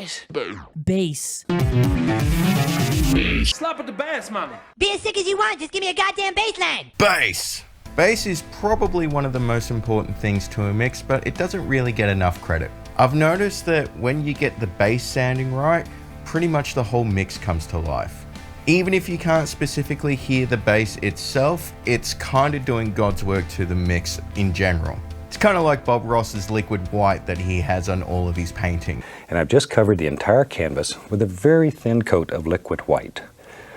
Bass. Bass. Slap at the bass, mommy. Be as sick as you want, just give me a goddamn bass line. Bass! Bass is probably one of the most important things to a mix, but it doesn't really get enough credit. I've noticed that when you get the bass sounding right, pretty much the whole mix comes to life. Even if you can't specifically hear the bass itself, it's kind of doing God's work to the mix in general. It's kind of like Bob Ross's liquid white that he has on all of his paintings. And I've just covered the entire canvas with a very thin coat of liquid white.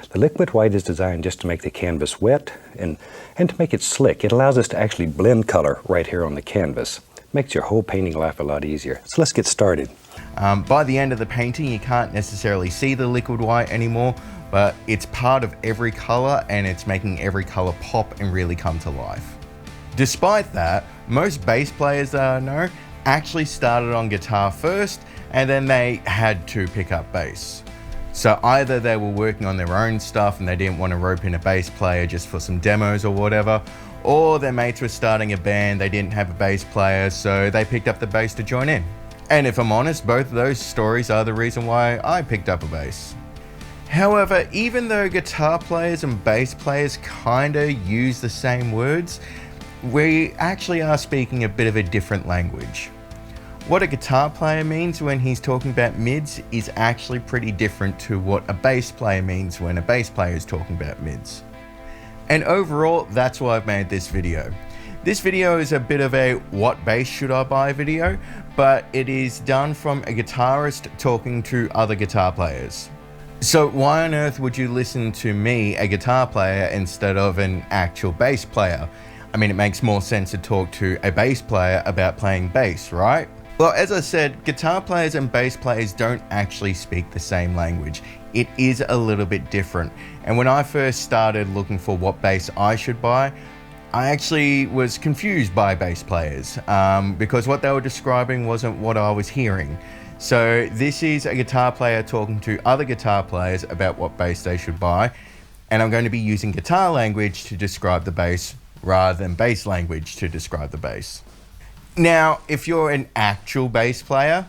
The liquid white is designed just to make the canvas wet and to make it slick. It allows us to actually blend color right here on the canvas. Makes your whole painting life a lot easier. So let's get started. By the end of the painting, you can't necessarily see the liquid white anymore, but it's part of every color and it's making every color pop and really come to life. Despite that, most bass players that I know actually started on guitar first and then they had to pick up bass. So either they were working on their own stuff and they didn't want to rope in a bass player just for some demos or whatever, or their mates were starting a band, they didn't have a bass player, so they picked up the bass to join in. And if I'm honest, both of those stories are the reason why I picked up a bass. However, even though guitar players and bass players kinda use the same words, we actually are speaking a bit of a different language. What a guitar player means when he's talking about mids is actually pretty different to what a bass player means when a bass player is talking about mids. And overall, that's why I've made this video. This video is a bit of a what bass should I buy video, but it is done from a guitarist talking to other guitar players. So why on earth would you listen to me, a guitar player, instead of an actual bass player? I mean, it makes more sense to talk to a bass player about playing bass, right? Well, as I said, guitar players and bass players don't actually speak the same language. It is a little bit different. And when I first started looking for what bass I should buy, I actually was confused by bass players because what they were describing wasn't what I was hearing. So this is a guitar player talking to other guitar players about what bass they should buy. And I'm going to be using guitar language to describe the bass rather than bass language to describe the bass. Now, if you're an actual bass player,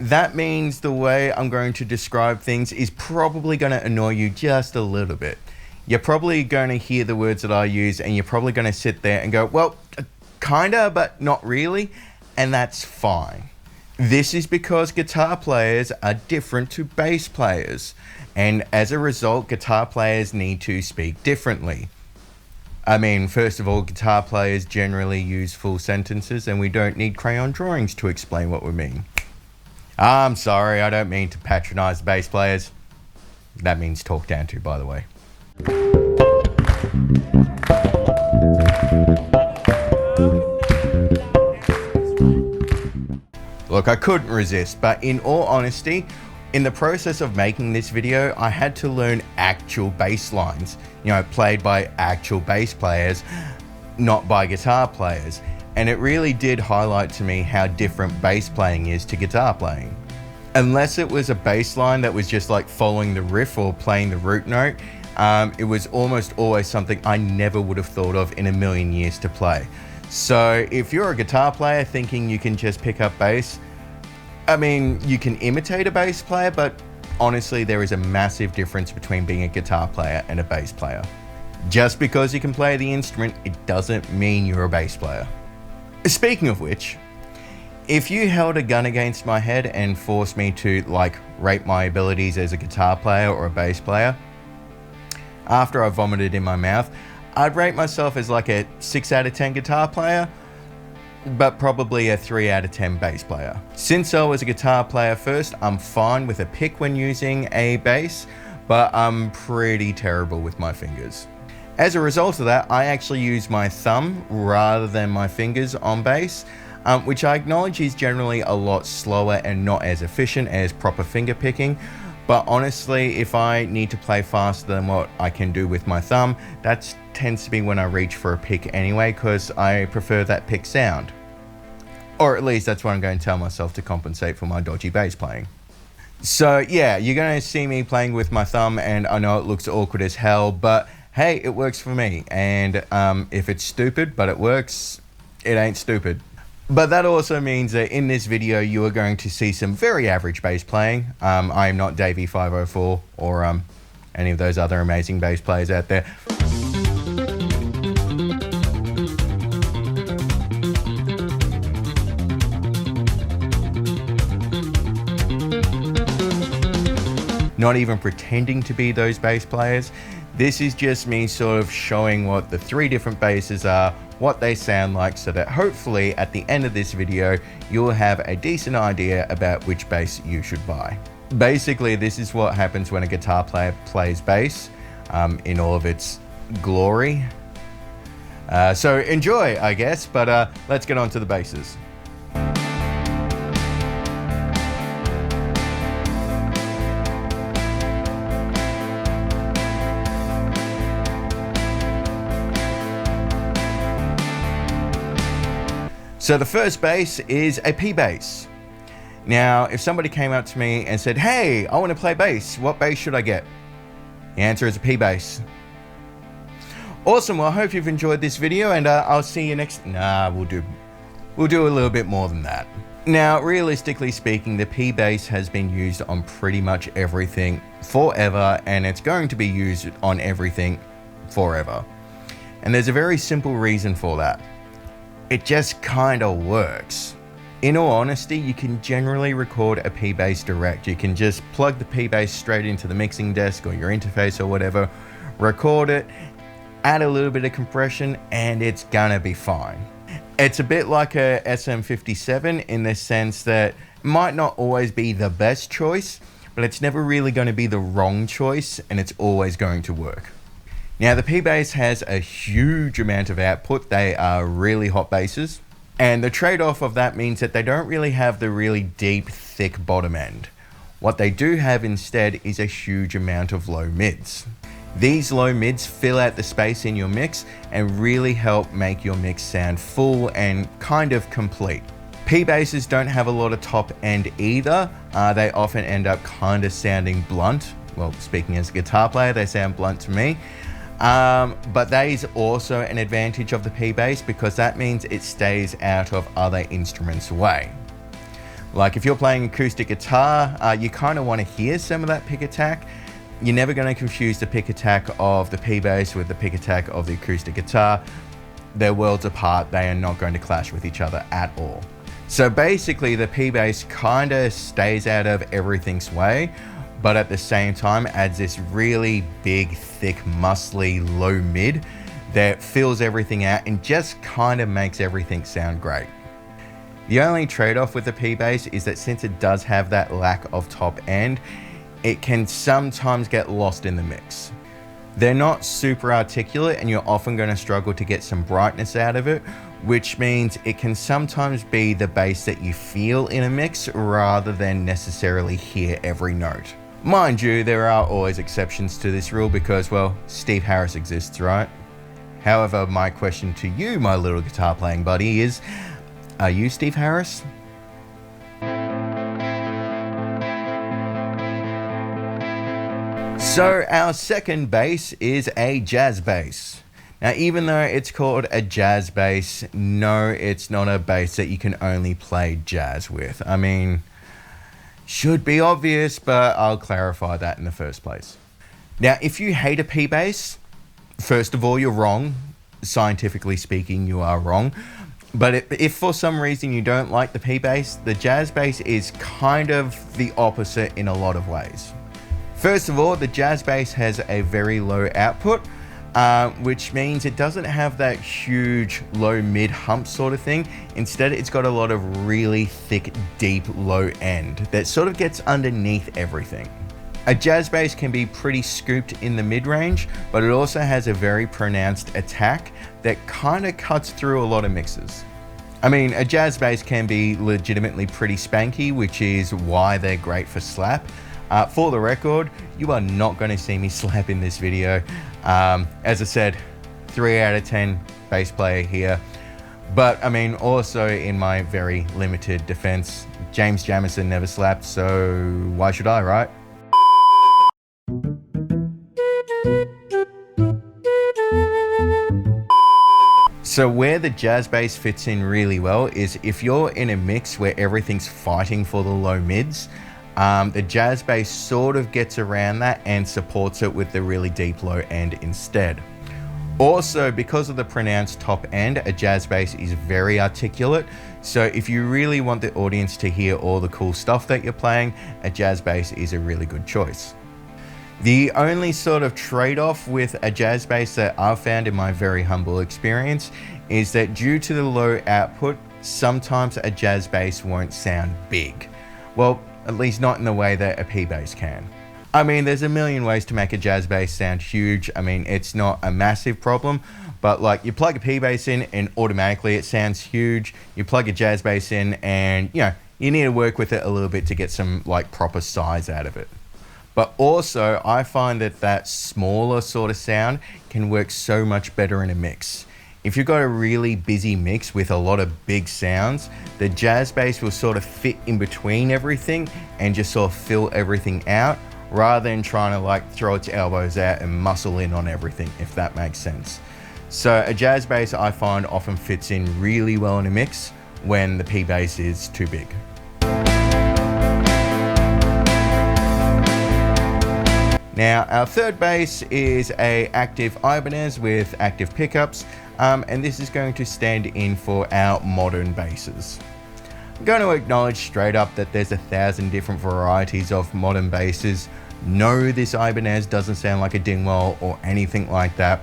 that means the way I'm going to describe things is probably going to annoy you just a little bit. You're probably going to hear the words that I use and you're probably going to sit there and go, well, kinda, but not really, and that's fine. This is because guitar players are different to bass players, and as a result, guitar players need to speak differently. I mean, first of all, guitar players generally use full sentences and we don't need crayon drawings to explain what we mean. I'm sorry, I don't mean to patronize bass players. That means talk down to, by the way. Look, I couldn't resist, but in all honesty, in the process of making this video, I had to learn actual bass lines, played by actual bass players, not by guitar players. And it really did highlight to me how different bass playing is to guitar playing. Unless it was a bass line that was just like following the riff or playing the root note, it was almost always something I never would have thought of in a million years to play. So if you're a guitar player thinking you can just pick up bass, I mean, you can imitate a bass player, but honestly, there is a massive difference between being a guitar player and a bass player. Just because you can play the instrument, it doesn't mean you're a bass player. Speaking of which, if you held a gun against my head and forced me to, rate my abilities as a guitar player or a bass player, after I vomited in my mouth, I'd rate myself as like a 6 out of 10 guitar player, but probably a 3 out of 10 bass player. Since I was a guitar player first, I'm fine with a pick when using a bass, but I'm pretty terrible with my fingers. As a result of that, I actually use my thumb rather than my fingers on bass, which I acknowledge is generally a lot slower and not as efficient as proper finger picking. But honestly, if I need to play faster than what I can do with my thumb, that tends to be when I reach for a pick anyway, because I prefer that pick sound. Or at least that's what I'm going to tell myself to compensate for my dodgy bass playing. So yeah, you're going to see me playing with my thumb, and I know it looks awkward as hell, but hey, it works for me. And if it's stupid, but it works, it ain't stupid. But that also means that in this video, you are going to see some very average bass playing. I am not Davey 504 or any of those other amazing bass players out there. Not even pretending to be those bass players. This is just me sort of showing what the three different basses are, what they sound like, so that hopefully at the end of this video, you'll have a decent idea about which bass you should buy. Basically, this is what happens when a guitar player plays bass in all of its glory. So enjoy, I guess, but let's get on to the basses. So the first bass is a P bass. Now, if somebody came up to me and said, hey, I want to play bass, what bass should I get? The answer is a P bass. Awesome, well, I hope you've enjoyed this video, and I'll see you next. Nah, we'll do a little bit more than that. Now, realistically speaking, the P bass has been used on pretty much everything forever, and it's going to be used on everything forever. And there's a very simple reason for that. It just kind of works. In all honesty, you can generally record a P bass direct. You can just plug the P bass straight into the mixing desk or your interface or whatever, record it, add a little bit of compression, and it's gonna be fine. It's a bit like a SM57 in the sense that it might not always be the best choice, but it's never really going to be the wrong choice, and it's always going to work. Now, the P bass has a huge amount of output. They are really hot basses, and the trade-off of that means that they don't really have the really deep, thick bottom end. What they do have instead is a huge amount of low mids. These low mids fill out the space in your mix and really help make your mix sound full and kind of complete. P basses don't have a lot of top end either. They often end up kind of sounding blunt. Well, speaking as a guitar player, they sound blunt to me. But that is also an advantage of the P bass because that means it stays out of other instruments' way. Like if you're playing acoustic guitar, you kind of want to hear some of that pick attack. You're never going to confuse the pick attack of the P bass with the pick attack of the acoustic guitar. They're worlds apart. They are not going to clash with each other at all. So basically the P bass kind of stays out of everything's way, but at the same time adds this really big, thick, muscly low mid that fills everything out and just kind of makes everything sound great. The only trade-off with the P bass is that since it does have that lack of top end, it can sometimes get lost in the mix. They're not super articulate and you're often going to struggle to get some brightness out of it, which means it can sometimes be the bass that you feel in a mix rather than necessarily hear every note. Mind you, there are always exceptions to this rule because, well, Steve Harris exists, right? However, my question to you, my little guitar playing buddy, is, are you Steve Harris? So our second bass is a jazz bass. Now, even though it's called a jazz bass, no, it's not a bass that you can only play jazz with. I mean, should be obvious, but I'll clarify that in the first place. Now, if you hate a P bass, first of all, you're wrong. Scientifically speaking, you are wrong. But if for some reason you don't like the P bass, the jazz bass is kind of the opposite in a lot of ways. First of all, the jazz bass has a very low output, which means it doesn't have that huge low mid hump sort of thing. Instead, it's got a lot of really thick, deep low end that sort of gets underneath everything. A jazz bass can be pretty scooped in the mid-range, but it also has a very pronounced attack that kind of cuts through a lot of mixes. I mean, a jazz bass can be legitimately pretty spanky, which is why they're great for slap. For the record, you are not going to see me slap in this video. As I said, 3 out of 10 bass player here. But I mean, also in my very limited defense, James Jamison never slapped, so why should I, right? So where the jazz bass fits in really well is if you're in a mix where everything's fighting for the low mids, the jazz bass sort of gets around that and supports it with the really deep low end instead. Also, because of the pronounced top end, a jazz bass is very articulate. So if you really want the audience to hear all the cool stuff that you're playing, a jazz bass is a really good choice. The only sort of trade-off with a jazz bass that I've found in my very humble experience is that due to the low output, sometimes a jazz bass won't sound big. Well, at least not in the way that a P bass can. I mean, there's a million ways to make a jazz bass sound huge. I mean, it's not a massive problem, but like you plug a P bass in and automatically it sounds huge. You plug a jazz bass in and, you know, you need to work with it a little bit to get some like proper size out of it. But also, I find that that smaller sort of sound can work so much better in a mix. If you've got a really busy mix with a lot of big sounds, the jazz bass will sort of fit in between everything and just sort of fill everything out, rather than trying to like throw its elbows out and muscle in on everything, if that makes sense. So a jazz bass I find often fits in really well in a mix when the P bass is too big. Now our third bass is a active Ibanez with active pickups, and this is going to stand in for our modern basses. I'm going to acknowledge straight up that there's 1,000 different varieties of modern basses. No, this Ibanez doesn't sound like a Dingwall or anything like that,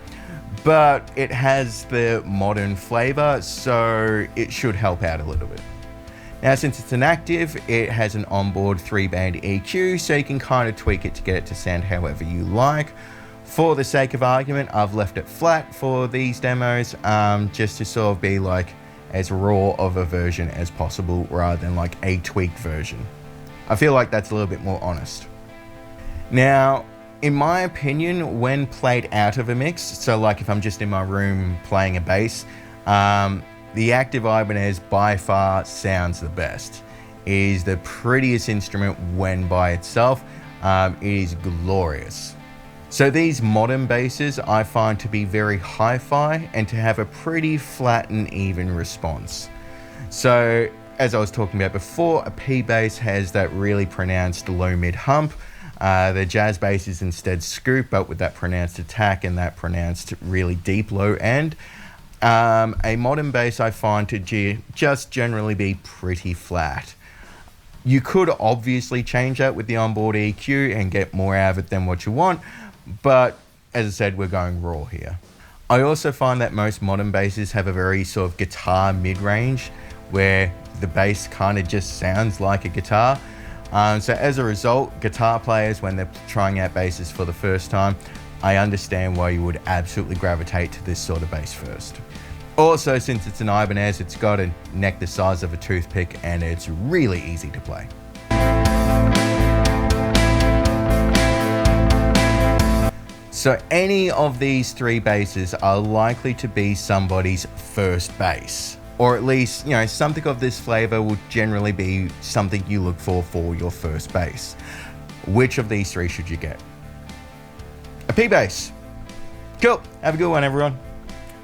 but it has the modern flavor, so it should help out a little bit. Now, since it's an active, it has an onboard 3-band EQ, so you can kind of tweak it to get it to sound however you like. For the sake of argument, I've left it flat for these demos, just to sort of be like as raw of a version as possible rather than like a tweaked version. I feel like that's a little bit more honest. Now, in my opinion, when played out of a mix, so like if I'm just in my room playing a bass, the active Ibanez by far sounds the best. It is the prettiest instrument when by itself. It is glorious. So these modern basses I find to be very hi-fi and to have a pretty flat and even response. So as I was talking about before, a P bass has that really pronounced low mid hump. The jazz bass is instead scoop, but with that pronounced attack and that pronounced really deep low end. A modern bass I find to just generally be pretty flat. You could obviously change that with the onboard EQ and get more out of it than what you want, but as I said, we're going raw here. I also find that most modern basses have a very sort of guitar mid-range where the bass kind of just sounds like a guitar. So as a result, guitar players, when they're trying out basses for the first time, I understand why you would absolutely gravitate to this sort of bass first. Also, since it's an Ibanez, it's got a neck the size of a toothpick and it's really easy to play. So any of these three basses are likely to be somebody's first bass, or at least, you know, something of this flavor will generally be something you look for your first bass. Which of these three should you get? A P bass. Cool, have a good one everyone.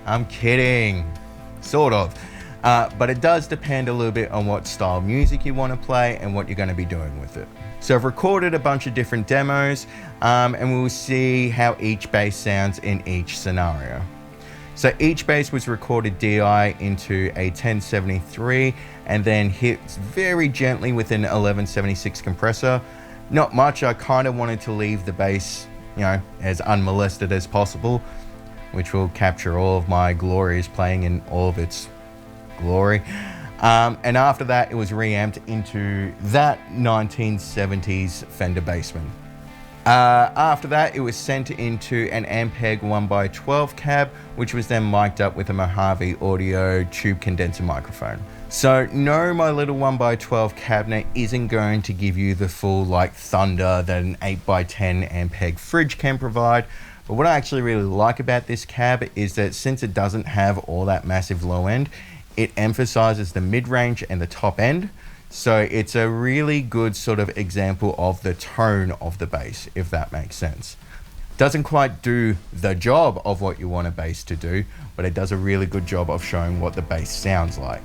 I'm kidding, sort of. But it does depend a little bit on what style of music you want to play and what you're going to be doing with it. So I've recorded a bunch of different demos and we'll see how each bass sounds in each scenario. So each bass was recorded DI into a 1073 and then hit very gently with an 1176 compressor. Not much, I kind of wanted to leave the bass, you know, as unmolested as possible, which will capture all of my glorious playing in all of its glory. And after that, it was reamped into that 1970s Fender Bassman. After that, it was sent into an Ampeg 1x12 cab, which was then mic'd up with a Mojave Audio tube condenser microphone. So no, my little 1x12 cabinet isn't going to give you the full like thunder that an 8x10 Ampeg fridge can provide. But what I actually really like about this cab is that since it doesn't have all that massive low end, it emphasizes the mid-range and the top end. So it's a really good sort of example of the tone of the bass, if that makes sense. Doesn't quite do the job of what you want a bass to do, but it does a really good job of showing what the bass sounds like.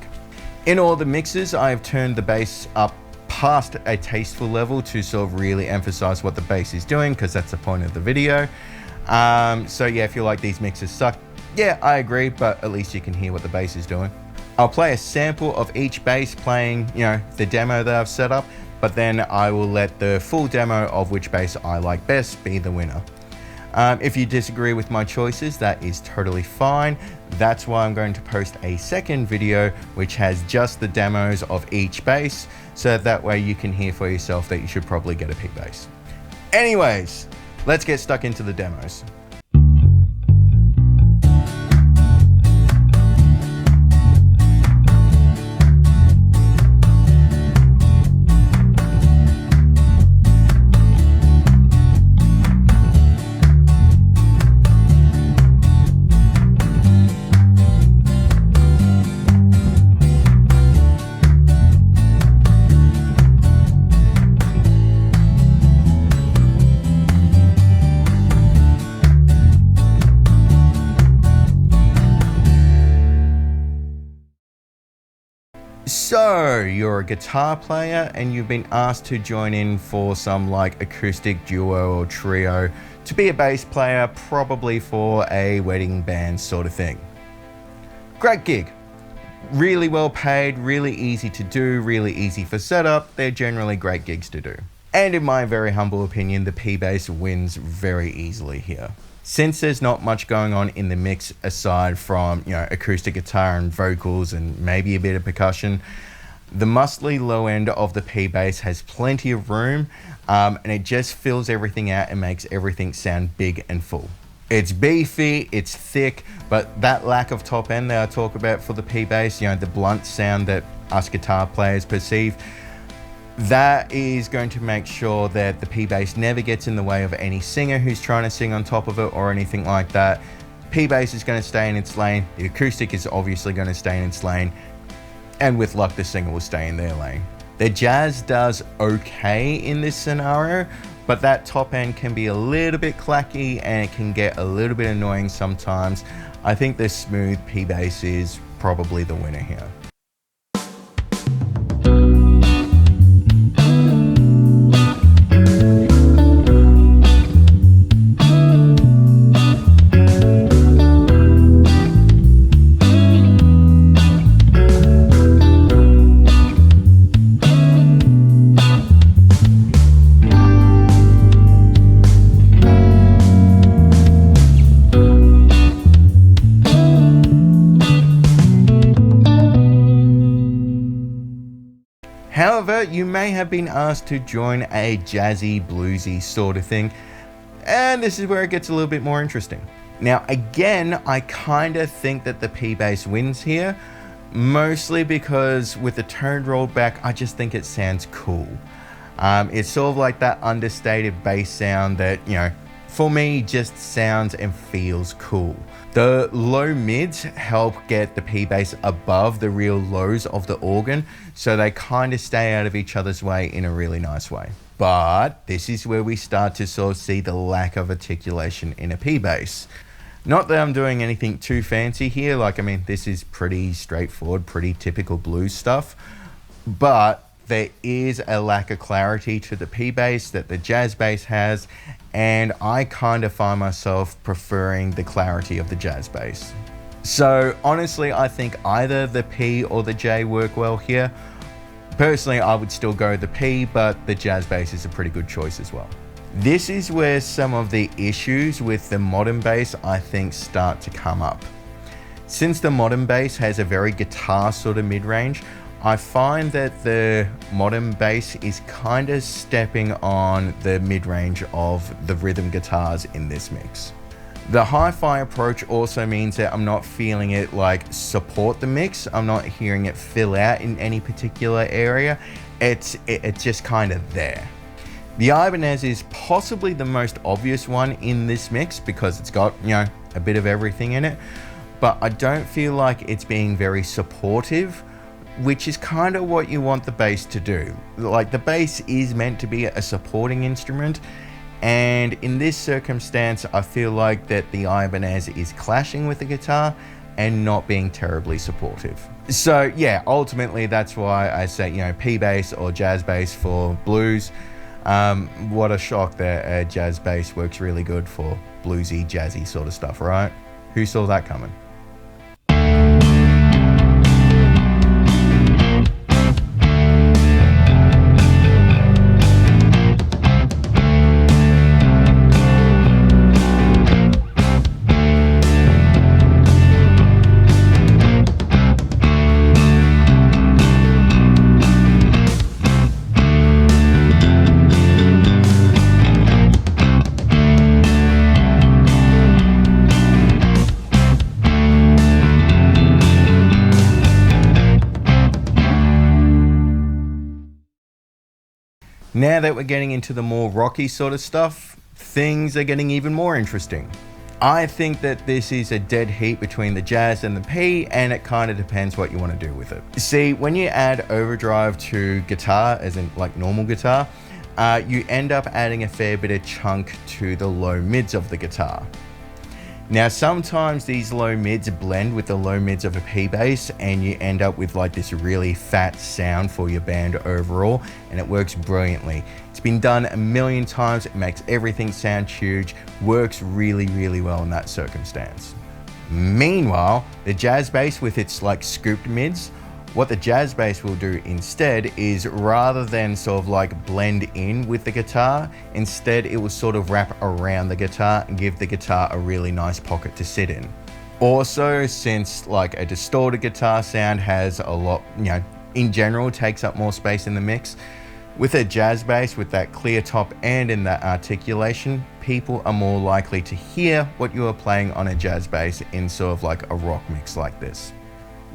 In all the mixes, I've turned the bass up past a tasteful level to sort of really emphasize what the bass is doing, because that's the point of the video. So yeah, if you like these mixes suck, yeah, I agree, but at least you can hear what the bass is doing. I'll play a sample of each bass playing, the demo that I've set up, but then I will let the full demo of which bass I like best be the winner. If you disagree with my choices, that is totally fine. That's why I'm going to post a second video which has just the demos of each bass, so that way you can hear for yourself that you should probably get a P bass. Anyways, let's get stuck into the demos. So, you're a guitar player and you've been asked to join in for some like acoustic duo or trio to be a bass player, probably for a wedding band sort of thing. Great gig. Really well paid, really easy to do, really easy for setup. They're generally great gigs to do. And in my very humble opinion, the P bass wins very easily here. Since there's not much going on in the mix aside from, acoustic guitar and vocals and maybe a bit of percussion, the muscly low end of the P bass has plenty of room, and it just fills everything out and makes everything sound big and full. It's beefy, it's thick, but that lack of top end that I talk about for the P bass, the blunt sound that us guitar players perceive, that is going to make sure that the P bass never gets in the way of any singer who's trying to sing on top of it or anything like that. P bass is going to stay in its lane, the acoustic is obviously going to stay in its lane, and with luck the singer will stay in their lane. The jazz does okay in this scenario, but that top end can be a little bit clacky and it can get a little bit annoying sometimes. I think the smooth P bass is probably the winner here. However, you may have been asked to join a jazzy, bluesy sort of thing, and this is where it gets a little bit more interesting. Now, again, I kind of think that the P bass wins here, mostly because with the tone rolled back, I just think it sounds cool. It's sort of like that understated bass sound that, for me, just sounds and feels cool. The low mids help get the P bass above the real lows of the organ, so they kind of stay out of each other's way in a really nice way. But this is where we start to sort of see the lack of articulation in a P bass. Not that I'm doing anything too fancy here, this is pretty straightforward, pretty typical blues stuff, but there is a lack of clarity to the P bass that the jazz bass has, and I kind of find myself preferring the clarity of the jazz bass. So honestly, I think either the P or the J work well here. Personally, I would still go the P, but the jazz bass is a pretty good choice as well. This is where some of the issues with the modern bass, I think, start to come up. Since the modern bass has a very guitar sort of mid-range, I find that the modern bass is kind of stepping on the mid-range of the rhythm guitars in this mix. The hi-fi approach also means that I'm not feeling it support the mix. I'm not hearing it fill out in any particular area. It's just kind of there. The Ibanez is possibly the most obvious one in this mix because it's got, a bit of everything in it, but I don't feel like it's being very supportive, which is kind of what you want the bass to do. The bass is meant to be a supporting instrument, And in this circumstance, I feel like that the Ibanez is clashing with the guitar and not being terribly supportive. So yeah, ultimately that's why I say, you know, P bass or jazz bass for blues. What a shock that jazz bass works really good for bluesy, jazzy sort of stuff, right? Who saw that coming? Now that we're getting into the more rocky sort of stuff, things are getting even more interesting. I think that this is a dead heat between the jazz and the P, and it kind of depends what you want to do with it. See, when you add overdrive to guitar, as in like normal guitar, you end up adding a fair bit of chunk to the low mids of the guitar. Now sometimes these low mids blend with the low mids of a P bass and you end up with like this really fat sound for your band overall, and it works brilliantly. It's been done a million times, it makes everything sound huge, works really, really well in that circumstance. Meanwhile, the jazz bass with its like scooped mids, what the jazz bass will do instead is, rather than sort of like blend in with the guitar, instead it will sort of wrap around the guitar and give the guitar a really nice pocket to sit in. Also, since like a distorted guitar sound has a lot, you know, in general takes up more space in the mix, with a jazz bass with that clear top and in that articulation, people are more likely to hear what you are playing on a jazz bass in sort of like a rock mix like this.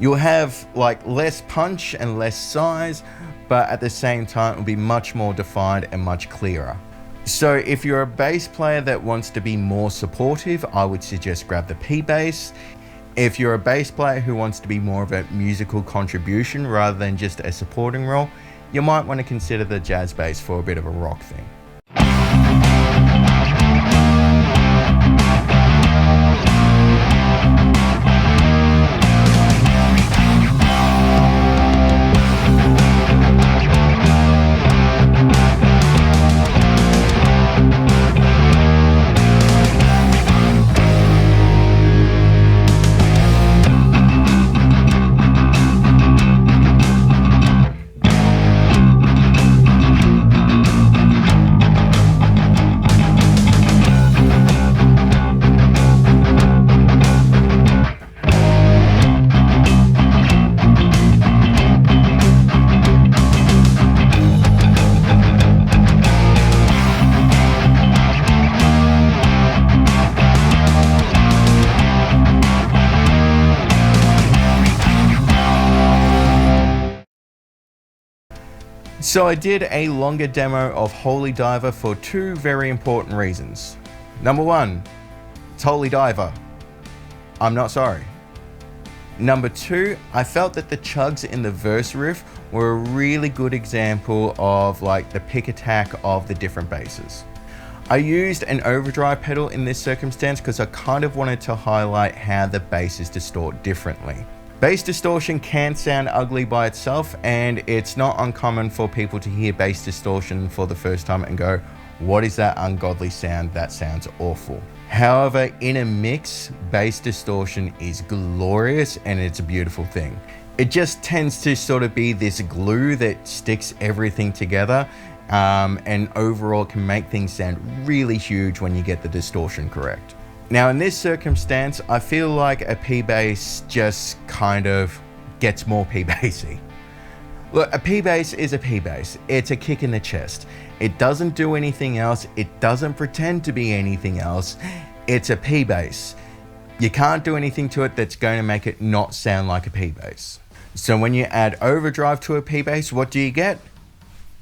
You'll have like less punch and less size, but at the same time it will be much more defined and much clearer. So if you're a bass player that wants to be more supportive, I would suggest grab the P bass. If you're a bass player who wants to be more of a musical contribution rather than just a supporting role, you might want to consider the jazz bass for a bit of a rock thing. So I did a longer demo of Holy Diver for two very important reasons. Number one, it's Holy Diver. I'm not sorry. Number two, I felt that the chugs in the verse riff were a really good example of like the pick attack of the different basses. I used an overdrive pedal in this circumstance because I kind of wanted to highlight how the basses distort differently. Bass distortion can sound ugly by itself, and it's not uncommon for people to hear bass distortion for the first time and go, what is that ungodly sound? That sounds awful. However, in a mix, bass distortion is glorious and it's a beautiful thing. It just tends to sort of be this glue that sticks everything together, and overall can make things sound really huge when you get the distortion correct. Now in this circumstance, I feel like a P bass just kind of gets more P bassy. Look, a P bass is a P bass. It's a kick in the chest. It doesn't do anything else. It doesn't pretend to be anything else. It's a P bass. You can't do anything to it that's going to make it not sound like a P bass. So when you add overdrive to a P bass, what do you get?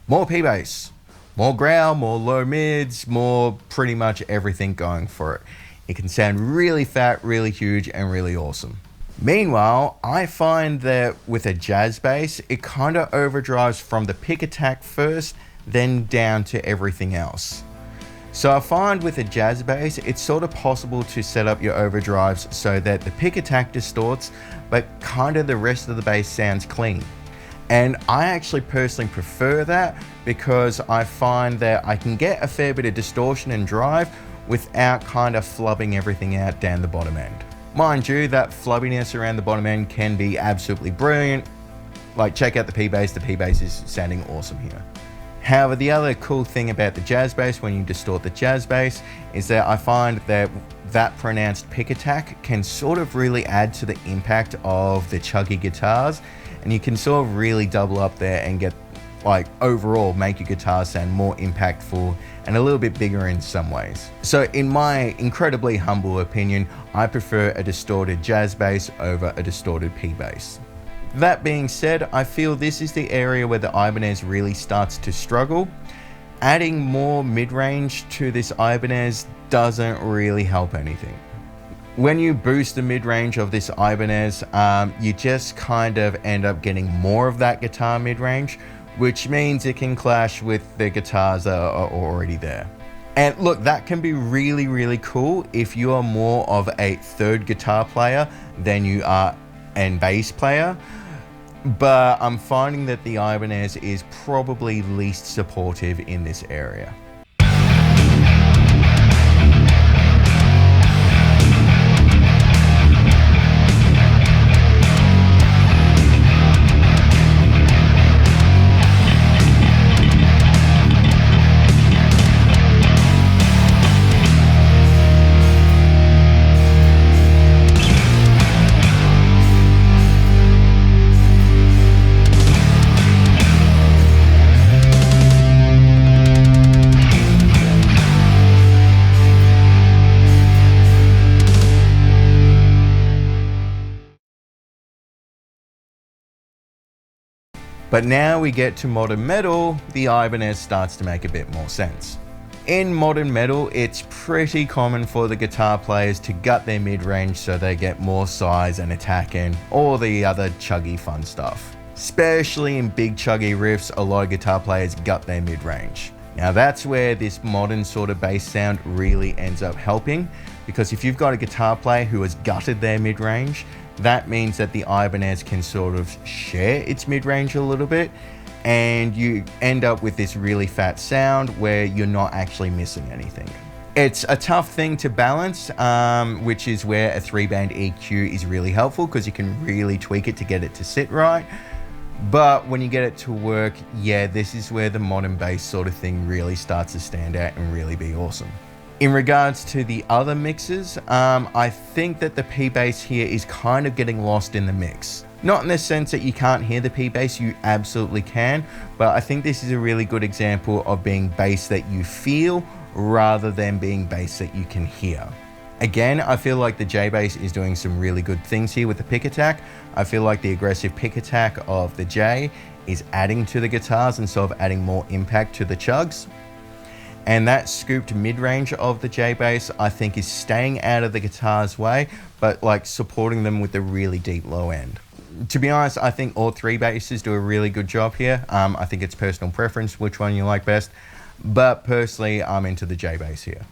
More P bass. More growl, more low mids, more pretty much everything going for it. It can sound really fat, really huge, and really awesome. Meanwhile, I find that with a jazz bass, it kind of overdrives from the pick attack first, then down to everything else. So I find with a jazz bass, it's sort of possible to set up your overdrives so that the pick attack distorts, but kind of the rest of the bass sounds clean. And I actually personally prefer that because I find that I can get a fair bit of distortion and drive without kind of flubbing everything out down the bottom end. Mind you, that flubbiness around the bottom end can be absolutely brilliant. Like, check out the P-Bass is sounding awesome here. However, the other cool thing about the jazz bass when you distort the jazz bass is that I find that that pronounced pick attack can sort of really add to the impact of the chuggy guitars, and you can sort of really double up there and get, like, overall make your guitar sound more impactful and a little bit bigger in some ways. So in my incredibly humble opinion, I prefer a distorted jazz bass over a distorted P-Bass. That being said, I feel this is the area where the Ibanez really starts to struggle. Adding more mid-range to this Ibanez doesn't really help anything. When you boost the mid-range of this Ibanez, you just kind of end up getting more of that guitar mid-range, which means it can clash with the guitars that are already there. And look, that can be really, really cool if you are more of a third guitar player than you are a bass player. But I'm finding that the Ibanez is probably least supportive in this area. But now we get to modern metal, the Ibanez starts to make a bit more sense. In modern metal, it's pretty common for the guitar players to gut their mid-range so they get more size and attack and all the other chuggy fun stuff. Especially in big chuggy riffs, a lot of guitar players gut their mid-range. Now that's where this modern sort of bass sound really ends up helping, because if you've got a guitar player who has gutted their mid-range, that means that the Ibanez can sort of share its mid-range a little bit, and you end up with this really fat sound where you're not actually missing anything. It's a tough thing to balance, which is where a 3-band EQ is really helpful because you can really tweak it to get it to sit right. But when you get it to work, yeah, this is where the modern bass sort of thing really starts to stand out and really be awesome. In regards to the other mixes, I think that the P-Bass here is kind of getting lost in the mix. Not in the sense that you can't hear the P-Bass, you absolutely can, but I think this is a really good example of being bass that you feel rather than being bass that you can hear. Again, I feel like the J-Bass is doing some really good things here with the pick attack. I feel like the aggressive pick attack of the J is adding to the guitars and sort of adding more impact to the chugs. And that scooped mid-range of the J-Bass, I think, is staying out of the guitar's way, but like supporting them with the really deep low end. To be honest, I think all three basses do a really good job here. I think it's personal preference which one you like best, but personally, I'm into the J-Bass here.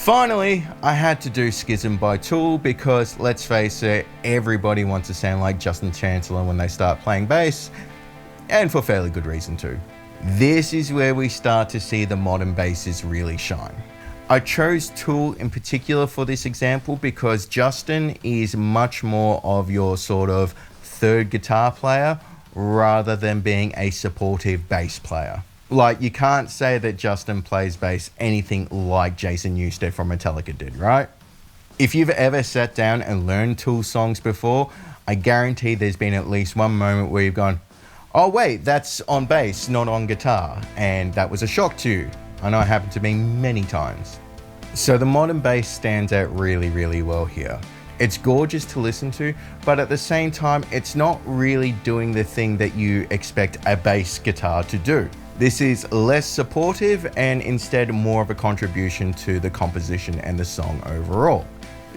Finally, I had to do Schism by Tool because, let's face it, everybody wants to sound like Justin Chancellor when they start playing bass, and for fairly good reason too. This is where we start to see the modern basses really shine. I chose Tool in particular for this example because Justin is much more of your sort of third guitar player rather than being a supportive bass player. Like, you can't say that Justin plays bass anything like Jason Newsted from Metallica did, right? If you've ever sat down and learned Tool songs before, I guarantee there's been at least one moment where you've gone, oh wait, that's on bass, not on guitar, and that was a shock to you. I know it happened to me many times. So the modern bass stands out really, really well here. It's gorgeous to listen to, but at the same time, it's not really doing the thing that you expect a bass guitar to do. This is less supportive and instead more of a contribution to the composition and the song overall.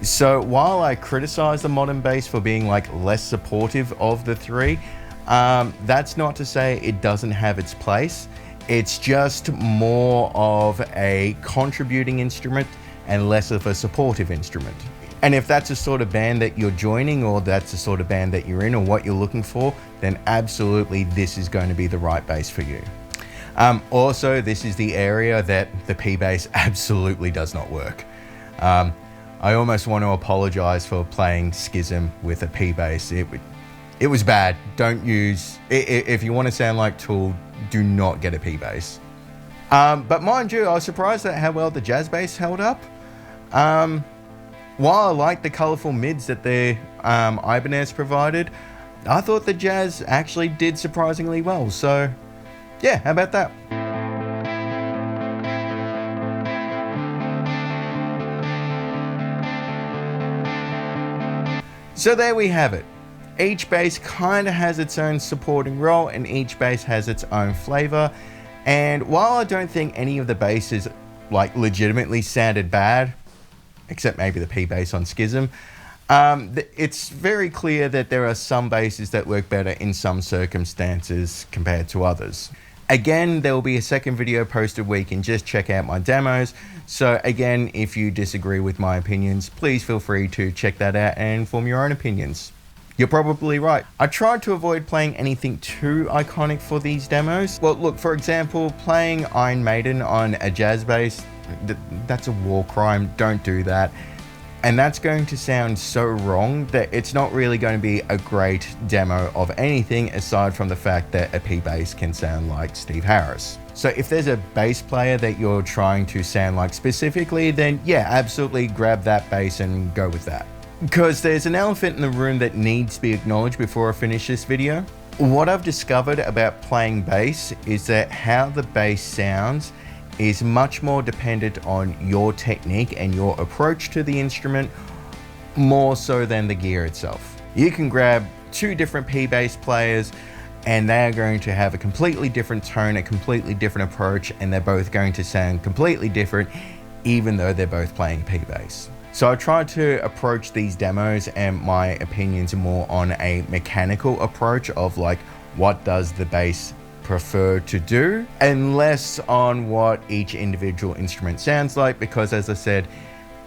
So while I criticize the modern bass for being like less supportive of the three, that's not to say it doesn't have its place. It's just more of a contributing instrument and less of a supportive instrument. And if that's the sort of band that you're joining, or that's the sort of band that you're in, or what you're looking for, then absolutely this is going to be the right bass for you. Also, this is the area that the P bass absolutely does not work. I almost want to apologize for playing Schism with a P bass. It was bad. Don't use, if you want to sound like Tool, do not get a P bass. But mind you, I was surprised at how well the jazz bass held up. While I liked the colorful mids that the Ibanez provided, I thought the jazz actually did surprisingly well. So yeah, how about that? So there we have it. Each bass kind of has its own supporting role and each bass has its own flavor. And while I don't think any of the basses like legitimately sounded bad, except maybe the P bass on Schism, it's very clear that there are some basses that work better in some circumstances compared to others. Again, there will be a second video posted where you can just check out my demos. So again, if you disagree with my opinions, please feel free to check that out and form your own opinions. You're probably right. I tried to avoid playing anything too iconic for these demos. Well, look, for example, playing Iron Maiden on a jazz bass, that's a war crime. Don't do that. And that's going to sound so wrong that it's not really going to be a great demo of anything aside from the fact that a P bass can sound like Steve Harris. So if there's a bass player that you're trying to sound like specifically, then yeah, absolutely grab that bass and go with that. Because there's an elephant in the room that needs to be acknowledged before I finish this video. What I've discovered about playing bass is that how the bass sounds is much more dependent on your technique and your approach to the instrument, more so than the gear itself. You can grab two different P bass players and they are going to have a completely different tone, a completely different approach, and they're both going to sound completely different even though they're both playing P bass. So I tried to approach these demos and my opinions are more on a mechanical approach of like, what does the bass prefer to do, and less on what each individual instrument sounds like, because as I said,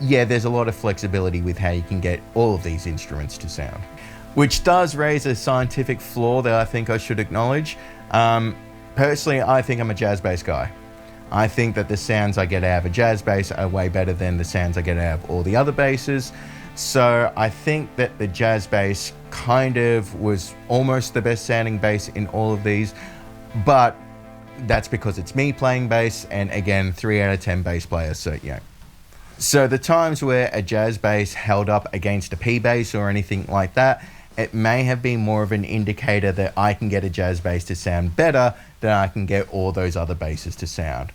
yeah, there's a lot of flexibility with how you can get all of these instruments to sound. Which does raise a scientific flaw that I think I should acknowledge. Personally, I think I'm a jazz bass guy. I think that the sounds I get out of a jazz bass are way better than the sounds I get out of all the other basses. So I think that the jazz bass kind of was almost the best sounding bass in all of these, but that's because it's me playing bass, and again, 3 out of 10 bass players, so yeah. So the times where a jazz bass held up against a P bass or anything like that, it may have been more of an indicator that I can get a jazz bass to sound better than I can get all those other basses to sound.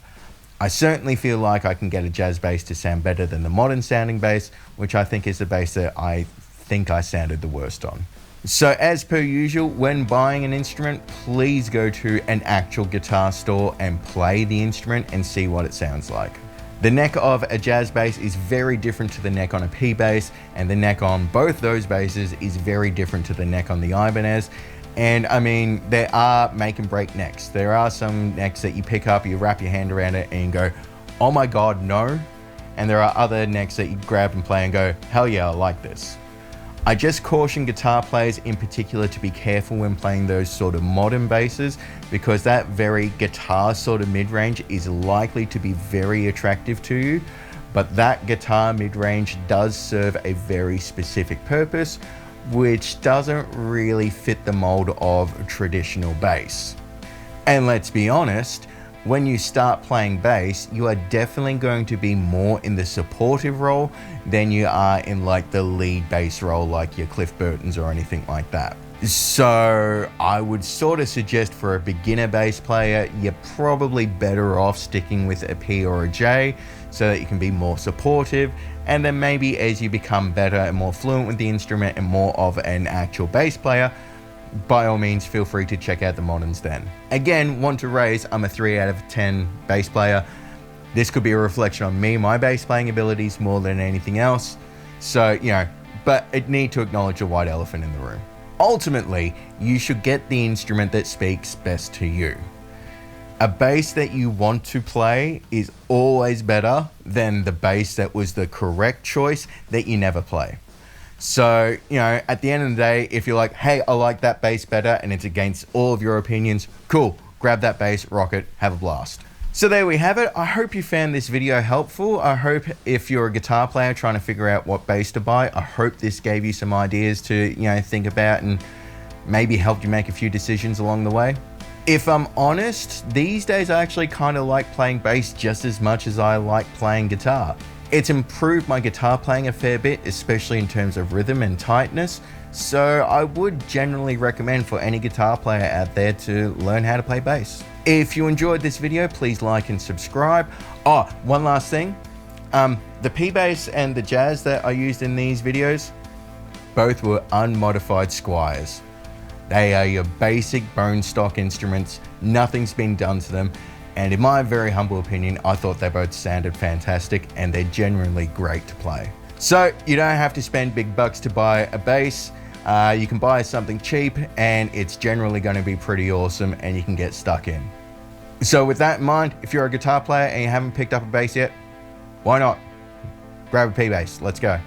I certainly feel like I can get a jazz bass to sound better than the modern sounding bass, which I think is the bass that I think I sounded the worst on. So as per usual, when buying an instrument, please go to an actual guitar store and play the instrument and see what it sounds like. The neck of a jazz bass is very different to the neck on a P bass, and the neck on both those basses is very different to the neck on the Ibanez. And I mean, there are make and break necks. There are some necks that you pick up, you wrap your hand around it and you go, oh my God, no. and there are other necks that you grab and play and go, hell yeah, I like this. I just caution guitar players in particular to be careful when playing those sort of modern basses, because that very guitar sort of mid-range is likely to be very attractive to you, but that guitar mid-range does serve a very specific purpose, which doesn't really fit the mold of traditional bass. And let's be honest, when you start playing bass, you are definitely going to be more in the supportive role than you are in like the lead bass role, like your Cliff Burtons or anything like that. So I would sort of suggest for a beginner bass player, you're probably better off sticking with a P or a J so that you can be more supportive. And then maybe as you become better and more fluent with the instrument and more of an actual bass player, by all means, feel free to check out the moderns then. Again, want to raise, I'm a 3 out of 10 bass player. This could be a reflection on me, my bass playing abilities more than anything else. So, you know, but I need to acknowledge the white elephant in the room. Ultimately, you should get the instrument that speaks best to you. A bass that you want to play is always better than the bass that was the correct choice that you never play. So, you know, at the end of the day, if you're like, hey, I like that bass better and it's against all of your opinions, cool, grab that bass, rock it, have a blast. So there we have it. I hope you found this video helpful. I hope if you're a guitar player trying to figure out what bass to buy, I hope this gave you some ideas to, you know, think about and maybe helped you make a few decisions along the way. If I'm honest, these days I actually kind of like playing bass just as much as I like playing guitar. It's improved my guitar playing a fair bit, especially in terms of rhythm and tightness, so I would generally recommend for any guitar player out there to learn how to play bass. If you enjoyed this video, please like and subscribe. Oh, one last thing. The P-Bass and the Jazz that I used in these videos, both were unmodified Squires. They are your basic bone stock instruments, nothing's been done to them. And in my very humble opinion, I thought they both sounded fantastic and they're genuinely great to play. So you don't have to spend big bucks to buy a bass. You can buy something cheap and it's generally going to be pretty awesome and you can get stuck in. So with that in mind, if you're a guitar player and you haven't picked up a bass yet, why not? Grab a P-Bass, let's go.